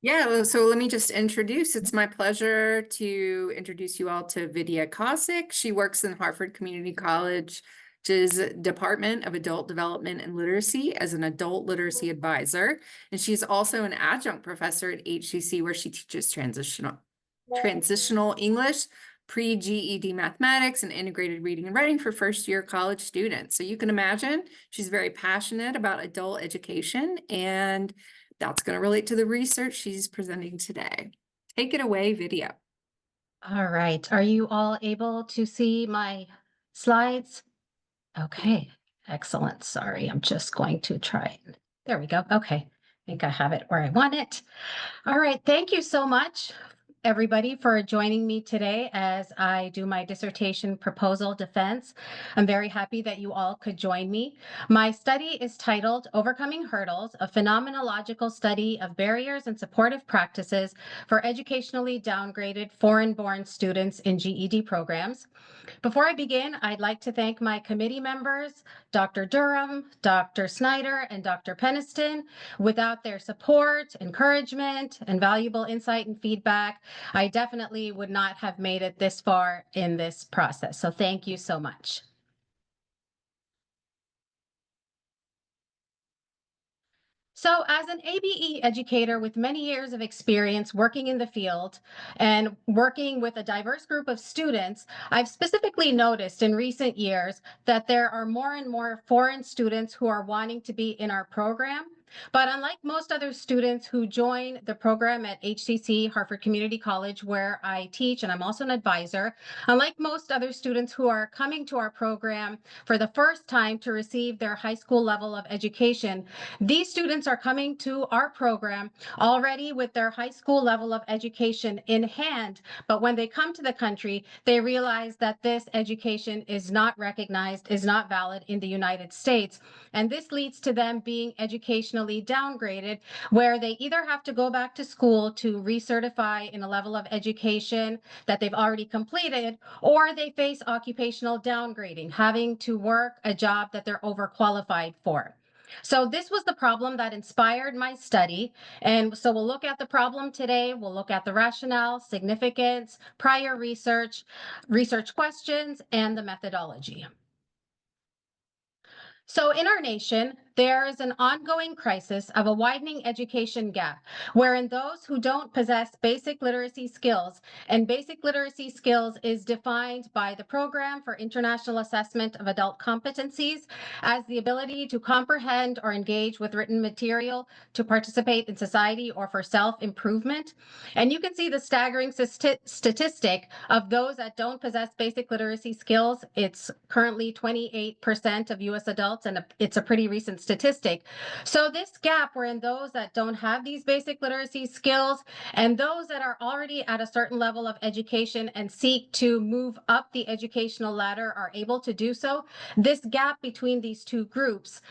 Yeah, so let me just introduce. It's my pleasure to introduce you all to Vidya Kausik. She works in Harvard Community College's Department of Adult Development and Literacy as an adult literacy advisor. And she's also an adjunct professor at HCC where she teaches transitional English, pre-GED mathematics, and integrated reading and writing for first-year college students. So you can imagine she's very passionate about adult education, and that's going to relate to the research she's presenting today. Take it away, Vidya. All right. Are you all able to see my slides? Okay, excellent. Sorry, I'm just going to try. There we go. Okay, I think I have it where I want it. All right. Thank you so much, everybody, for joining me today as I do my dissertation proposal defense. I'm very happy that you all could join me. My study is titled Overcoming Hurdles, a phenomenological study of barriers and supportive practices for educationally downgraded foreign-born students in GED programs. Before I begin, I'd like to thank my committee members, Dr. Durham, Dr. Snyder, and Dr. Peniston. Without their support, encouragement, and valuable insight and feedback, I definitely would not have made it this far in this process. So thank you so much. So as an ABE educator with many years of experience working in the field and working with a diverse group of students, I've specifically noticed in recent years that there are more and more foreign students who are wanting to be in our program. But unlike most other students who join the program at HCC, Harvard Community College, where I teach and I'm also an advisor, unlike most other students who are coming to our program for the first time to receive their high school level of education, these students are coming to our program already with their high school level of education in hand. But when they come to the country, they realize that this education is not recognized, is not valid in the United States. And this leads to them being educationally downgraded, where they either have to go back to school to recertify in a level of education that they've already completed, or they face occupational downgrading, having to work a job that they're overqualified for. So this was the problem that inspired my study. And so we'll look at the problem today. We'll look at the rationale, significance, prior research, research questions, and the methodology. So in our nation, there is an ongoing crisis of a widening education gap, wherein those who don't possess basic literacy skills, and basic literacy skills is defined by the Program for International Assessment of Adult Competencies as the ability to comprehend or engage with written material, to participate in society, or for self-improvement. And you can see the staggering statistic of those that don't possess basic literacy skills. It's currently 28% of US adults, and it's a pretty recent statistic. So this gap wherein those that don't have these basic literacy skills and those that are already at a certain level of education and seek to move up the educational ladder are able to do so, this gap between these two groups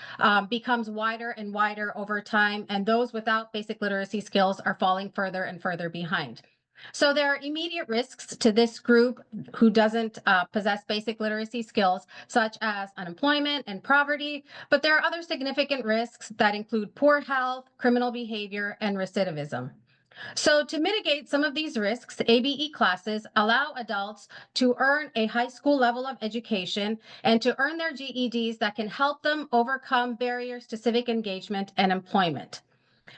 becomes wider and wider over time, and those without basic literacy skills are falling further and further behind. So there are immediate risks to this group who doesn't possess basic literacy skills, such as unemployment and poverty, but there are other significant risks that include poor health, criminal behavior, and recidivism. So to mitigate some of these risks, ABE classes allow adults to earn a high school level of education and to earn their GEDs that can help them overcome barriers to civic engagement and employment.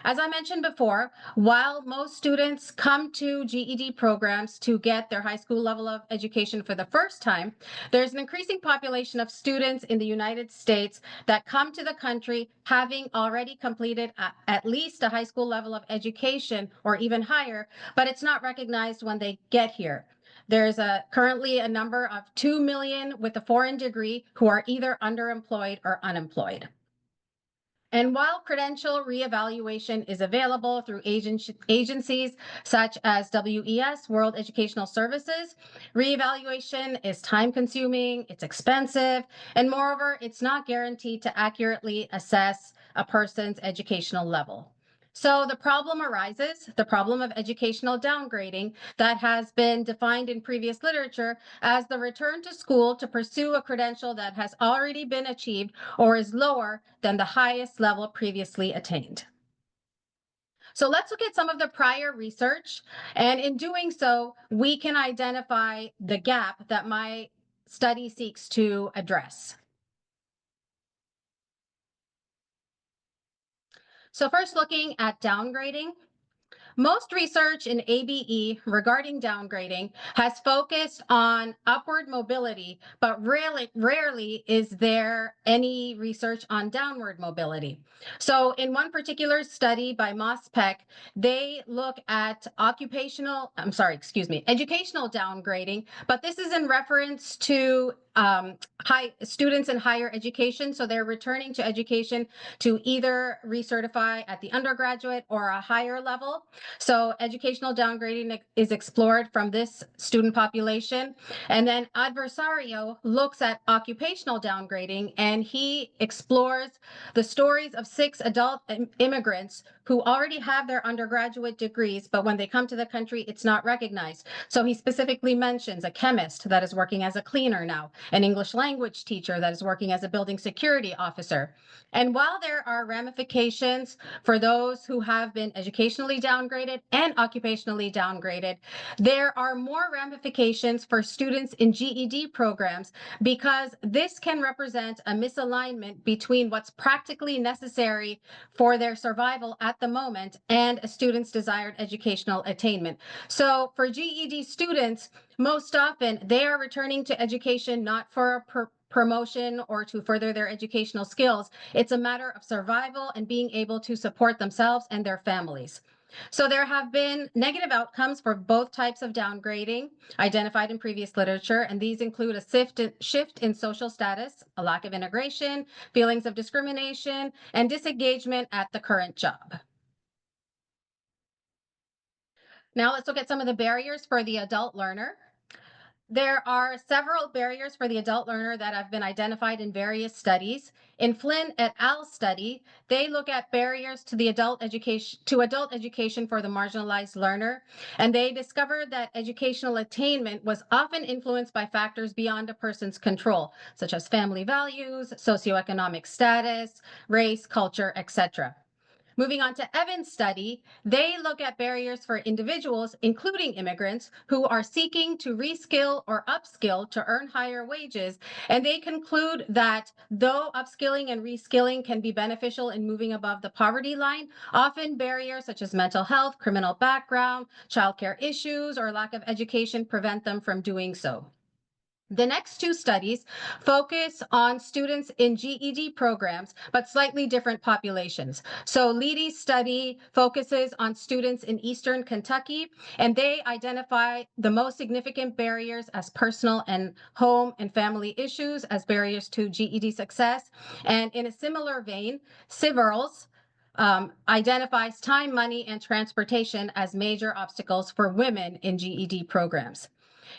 As I mentioned before, while most students come to GED programs to get their high school level of education for the first time, there's an increasing population of students in the United States that come to the country having already completed at least a high school level of education or even higher, but it's not recognized when they get here. There's currently a number of 2 million with a foreign degree who are either underemployed or unemployed. And while credential reevaluation is available through agencies such as WES, World Educational Services, reevaluation is time consuming, it's expensive, and moreover, it's not guaranteed to accurately assess a person's educational level. So the problem arises, the problem of educational downgrading that has been defined in previous literature as the return to school to pursue a credential that has already been achieved or is lower than the highest level previously attained. So let's look at some of the prior research. And in doing so, we can identify the gap that my study seeks to address. So first looking at downgrading. Most research in ABE regarding downgrading has focused on upward mobility, but rarely is there any research on downward mobility. So in one particular study by Moss Peck, they look at educational downgrading, but this is in reference to high students in higher education. So they're returning to education to either recertify at the undergraduate or a higher level. So educational downgrading is explored from this student population. And then Adversario looks at occupational downgrading, and he explores the stories of 6 adult immigrants who already have their undergraduate degrees, but when they come to the country, it's not recognized. So he specifically mentions a chemist that is working as a cleaner now, an English language teacher that is working as a building security officer. And while there are ramifications for those who have been educationally downgraded and occupationally downgraded, there are more ramifications for students in GED programs because this can represent a misalignment between what's practically necessary for their survival at the moment and a student's desired educational attainment. So for GED students, most often they are returning to education not for a promotion or to further their educational skills. It's a matter of survival and being able to support themselves and their families. So there have been negative outcomes for both types of downgrading identified in previous literature, and these include a shift in social status, a lack of integration, feelings of discrimination, and disengagement at the current job. Now let's look at some of the barriers for the adult learner. There are several barriers for the adult learner that have been identified in various studies. In Flynn et al. Study, they look at barriers to adult education for the marginalized learner, and they discovered that educational attainment was often influenced by factors beyond a person's control, such as family values, socioeconomic status, race, culture, etc. Moving on to Evans' study, they look at barriers for individuals, including immigrants, who are seeking to reskill or upskill to earn higher wages. And they conclude that though upskilling and reskilling can be beneficial in moving above the poverty line, often barriers such as mental health, criminal background, childcare issues, or lack of education prevent them from doing so. The next two studies focus on students in GED programs, but slightly different populations. So Leedy's study focuses on students in Eastern Kentucky, and they identify the most significant barriers as personal and home and family issues as barriers to GED success. And in a similar vein, Siverls identifies time, money, and transportation as major obstacles for women in GED programs.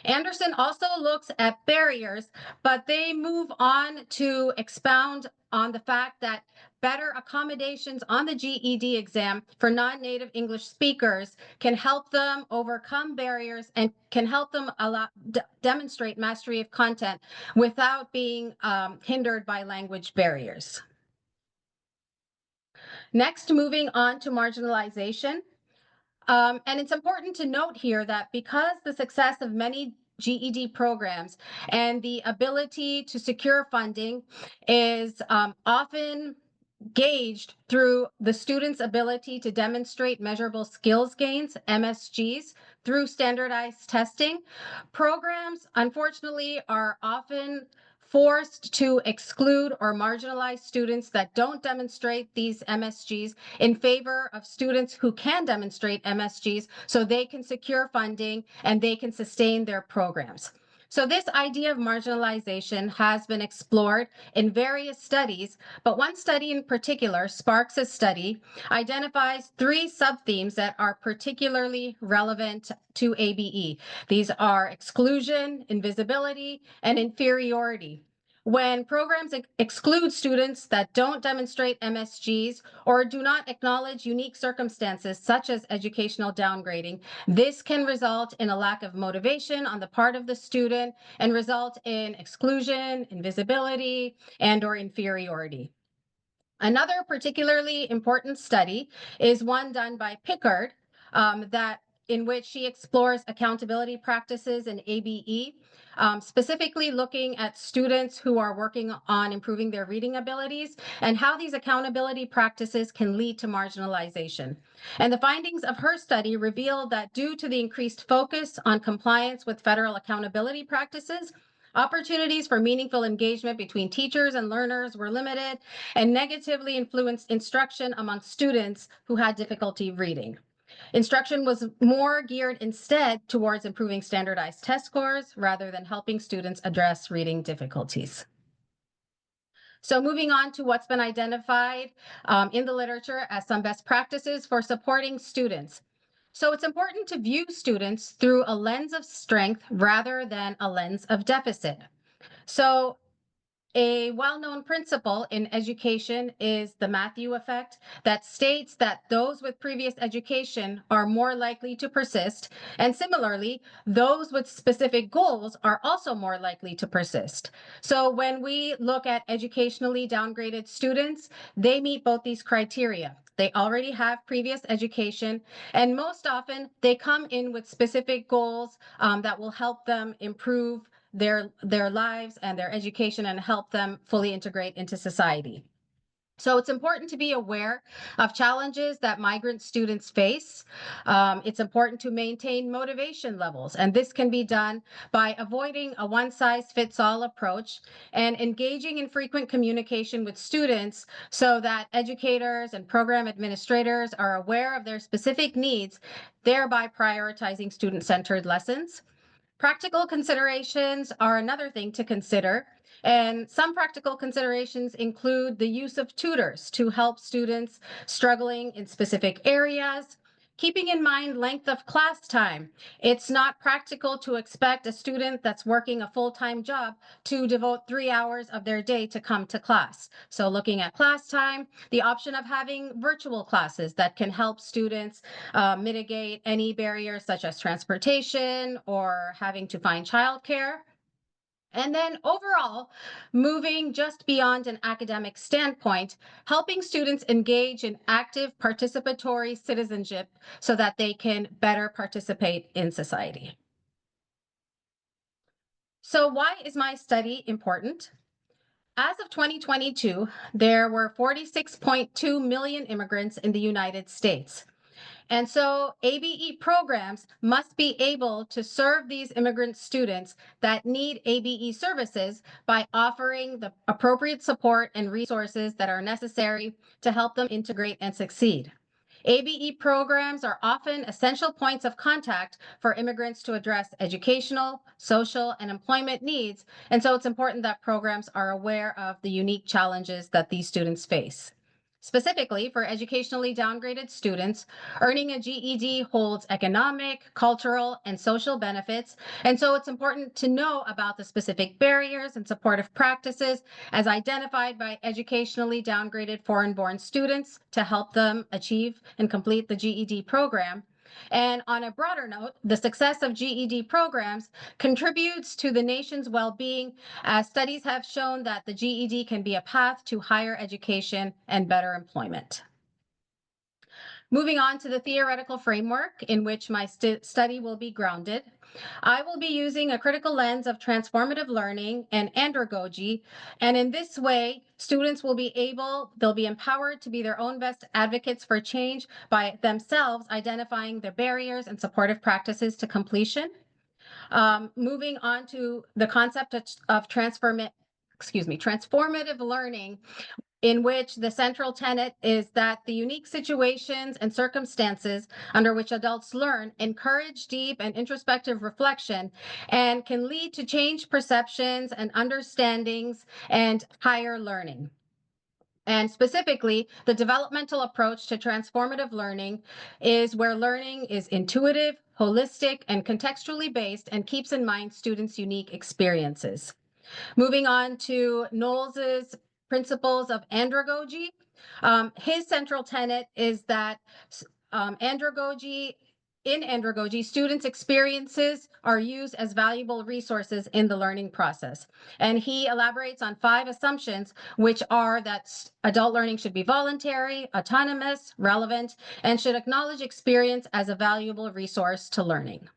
Anderson also looks at barriers, but they move on to expound on the fact that better accommodations on the GED exam for non-native English speakers can help them overcome barriers and can help them demonstrate mastery of content without being hindered by language barriers. Next, moving on to marginalization. And it's important to note here that because the success of many GED programs and the ability to secure funding is often gauged through the student's ability to demonstrate measurable skills gains, MSGs, through standardized testing. Programs, unfortunately, are often forced to exclude or marginalize students that don't demonstrate these MSGs in favor of students who can demonstrate MSGs so they can secure funding and they can sustain their programs. So this idea of marginalization has been explored in various studies, but one study in particular, Sparks' study, identifies 3 subthemes that are particularly relevant to ABE. These are exclusion, invisibility, and inferiority. When programs exclude students that don't demonstrate MSGs or do not acknowledge unique circumstances such as educational downgrading, this can result in a lack of motivation on the part of the student and result in exclusion, invisibility, and or inferiority. Another particularly important study is one done by Pickard, that in which she explores accountability practices in ABE, specifically looking at students who are working on improving their reading abilities and how these accountability practices can lead to marginalization. And the findings of her study revealed that due to the increased focus on compliance with federal accountability practices, opportunities for meaningful engagement between teachers and learners were limited and negatively influenced instruction among students who had difficulty reading. Instruction was more geared instead towards improving standardized test scores rather than helping students address reading difficulties. So moving on to what's been identified in the literature as some best practices for supporting students. So it's important to view students through a lens of strength rather than a lens of deficit. So a well-known principle in education is the Matthew effect that states that those with previous education are more likely to persist, and similarly, those with specific goals are also more likely to persist. So when we look at educationally downgraded students, they meet both these criteria. They already have previous education, and most often they come in with specific goals that will help them improve their lives and their education and help them fully integrate into society. So it's important to be aware of challenges that migrant students face. It's important to maintain motivation levels, and this can be done by avoiding a one-size-fits-all approach and engaging in frequent communication with students so that educators and program administrators are aware of their specific needs, thereby prioritizing student-centered lessons. Practical considerations are another thing to consider. And some practical considerations include the use of tutors to help students struggling in specific areas. Keeping in mind length of class time. It's not practical to expect a student that's working a full-time job to devote 3 hours of their day to come to class. So looking at class time, the option of having virtual classes that can help students mitigate any barriers such as transportation or having to find childcare. And then overall, moving just beyond an academic standpoint, helping students engage in active participatory citizenship so that they can better participate in society. So why is my study important? As of 2022, there were 46.2 million immigrants in the United States. And so ABE programs must be able to serve these immigrant students that need ABE services by offering the appropriate support and resources that are necessary to help them integrate and succeed. ABE programs are often essential points of contact for immigrants to address educational, social, and employment needs. And so it's important that programs are aware of the unique challenges that these students face. Specifically, for educationally downgraded students, earning a GED holds economic, cultural, and social benefits. And so it's important to know about the specific barriers and supportive practices as identified by educationally downgraded foreign-born students to help them achieve and complete the GED program. And on a broader note, the success of GED programs contributes to the nation's well-being, as studies have shown that the GED can be a path to higher education and better employment. Moving on to the theoretical framework in which my study will be grounded, I will be using a critical lens of transformative learning and andragogy. And in this way, students will they'll be empowered to be their own best advocates for change by themselves identifying their barriers and supportive practices to completion. Moving on to the concept of transformative learning, in which the central tenet is that the unique situations and circumstances under which adults learn encourage deep and introspective reflection and can lead to changed perceptions and understandings and higher learning. And specifically, the developmental approach to transformative learning is where learning is intuitive, holistic, and contextually based and keeps in mind students' unique experiences. Moving on to Knowles's principles of andragogy. His central tenet is that andragogy in andragogy, students' experiences are used as valuable resources in the learning process. And he elaborates on 5 assumptions, which are that adult learning should be voluntary, autonomous, relevant, and should acknowledge experience as a valuable resource to learning.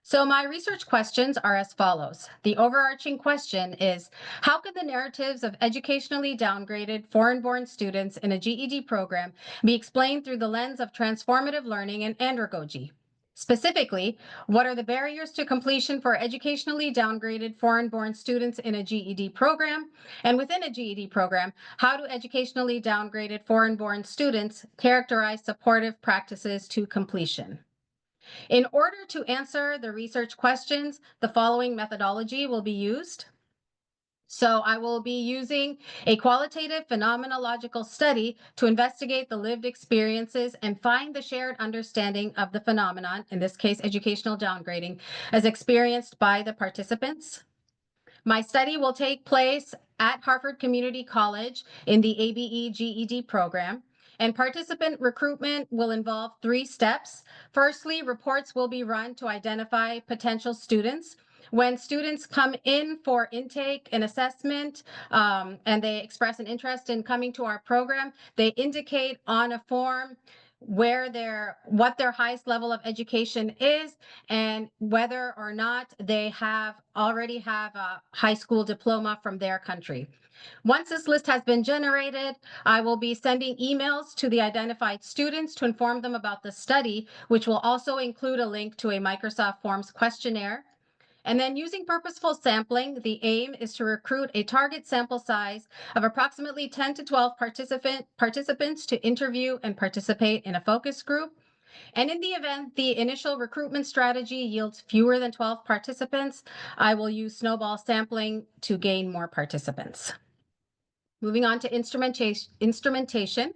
So my research questions are as follows. The overarching question is, how could the narratives of educationally downgraded foreign-born students in a GED program be explained through the lens of transformative learning and andragogy? Specifically, what are the barriers to completion for educationally downgraded foreign-born students in a GED program? And within a GED program, how do educationally downgraded foreign-born students characterize supportive practices to completion? In order to answer the research questions, the following methodology will be used. So I will be using a qualitative phenomenological study to investigate the lived experiences and find the shared understanding of the phenomenon, in this case, educational downgrading, as experienced by the participants. My study will take place at Harvard Community College in the ABE GED program. And participant recruitment will involve 3 steps. Firstly, reports will be run to identify potential students. When students come in for intake and assessment, and they express an interest in coming to our program, they indicate on a form what their highest level of education is and whether or not they already have a high school diploma from their country. Once this list has been generated, I will be sending emails to the identified students to inform them about the study, which will also include a link to a Microsoft Forms questionnaire. And then using purposeful sampling, the aim is to recruit a target sample size of approximately 10 to 12 participants to interview and participate in a focus group. And in the event the initial recruitment strategy yields fewer than 12 participants, I will use snowball sampling to gain more participants. Moving on to instrumentation.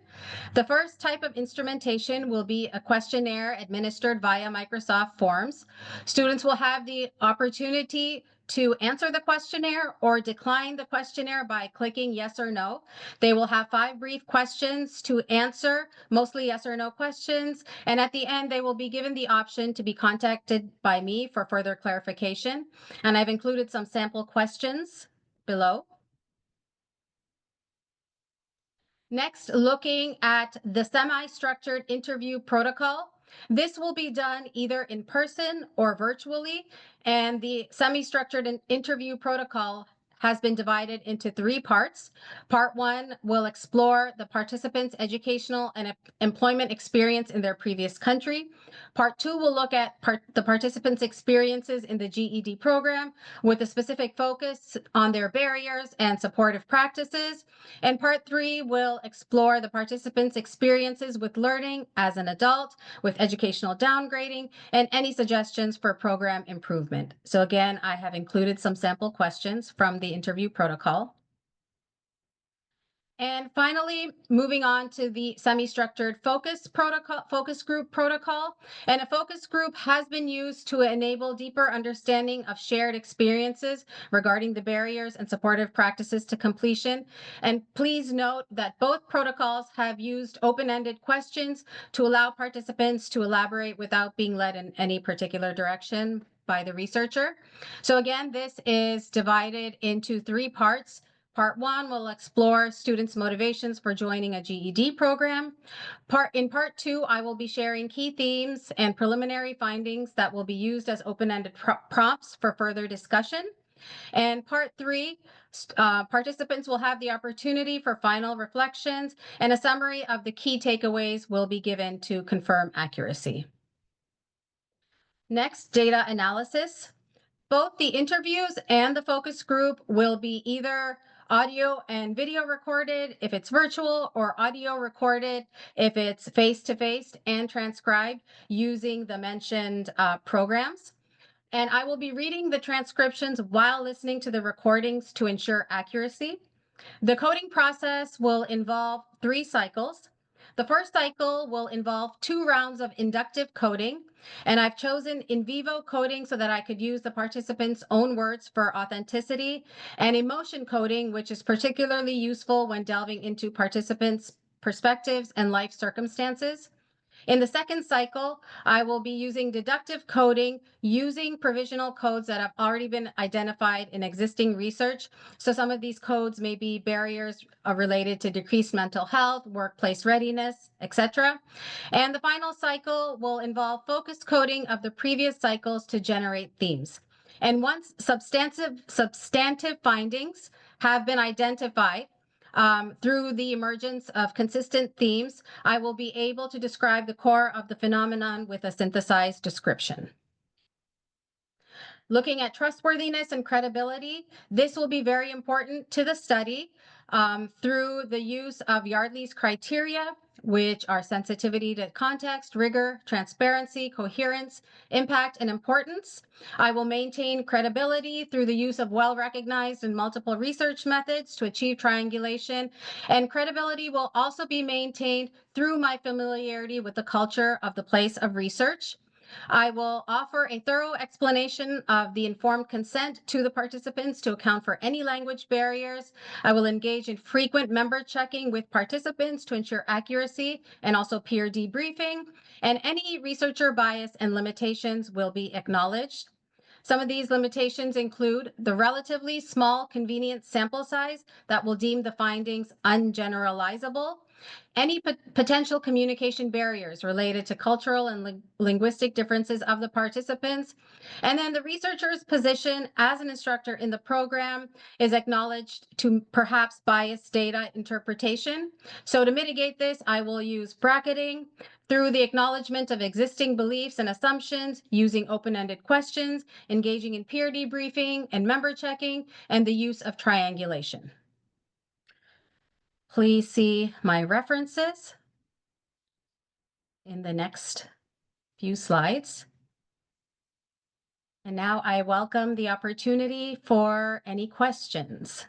The first type of instrumentation will be a questionnaire administered via Microsoft Forms. Students will have the opportunity to answer the questionnaire or decline the questionnaire by clicking yes or no. They will have 5 brief questions to answer, mostly yes or no questions. And at the end, they will be given the option to be contacted by me for further clarification. And I've included some sample questions below. Next, looking at the semi-structured interview protocol. This will be done either in person or virtually, and the semi-structured interview protocol has been divided into 3 parts. Part 1 will explore the participants' educational and employment experience in their previous country. Part 2 will look at the participants' experiences in the GED program with a specific focus on their barriers and supportive practices. And part 3 will explore the participants' experiences with learning as an adult, with educational downgrading, and any suggestions for program improvement. So again, I have included some sample questions from the interview protocol. And finally, moving on to the semi-structured focus group protocol. And a focus group has been used to enable deeper understanding of shared experiences regarding the barriers and supportive practices to completion. And please note that both protocols have used open-ended questions to allow participants to elaborate without being led in any particular direction by the researcher. So again, this is divided into 3 parts. Part 1 will explore students' motivations for joining a GED program. In part 2, I will be sharing key themes and preliminary findings that will be used as open-ended prompts for further discussion. And part 3, participants will have the opportunity for final reflections, and a summary of the key takeaways will be given to confirm accuracy. Next, data analysis. Both the interviews and the focus group will be either audio and video recorded if it's virtual, or audio recorded if it's face-to-face and transcribed using the mentioned programs. And I will be reading the transcriptions while listening to the recordings to ensure accuracy. The coding process will involve 3 cycles. The first cycle will involve 2 rounds of inductive coding, and I've chosen in vivo coding so that I could use the participants' own words for authenticity, and emotion coding, which is particularly useful when delving into participants' perspectives and life circumstances. In the second cycle, I will be using deductive coding using provisional codes that have already been identified in existing research. So some of these codes may be barriers related to decreased mental health, workplace readiness, etc. And the final cycle will involve focused coding of the previous cycles to generate themes. And once substantive findings have been identified, through the emergence of consistent themes, I will be able to describe the core of the phenomenon with a synthesized description. Looking at trustworthiness and credibility, this will be very important to the study through the use of Yardley's criteria, which are sensitivity to context, rigor, transparency, coherence, impact, and importance. I will maintain credibility through the use of well-recognized and multiple research methods to achieve triangulation, and credibility will also be maintained through my familiarity with the culture of the place of research. I will offer a thorough explanation of the informed consent to the participants to account for any language barriers. I will engage in frequent member checking with participants to ensure accuracy and also peer debriefing, and any researcher bias and limitations will be acknowledged. Some of these limitations include the relatively small convenient sample size that will deem the findings ungeneralizable, any potential communication barriers related to cultural and linguistic differences of the participants, and then the researcher's position as an instructor in the program is acknowledged to perhaps biased data interpretation. So to mitigate this, I will use bracketing through the acknowledgement of existing beliefs and assumptions, using open-ended questions, engaging in peer debriefing and member checking, and the use of triangulation. Please see my references in the next few slides. And now I welcome the opportunity for any questions.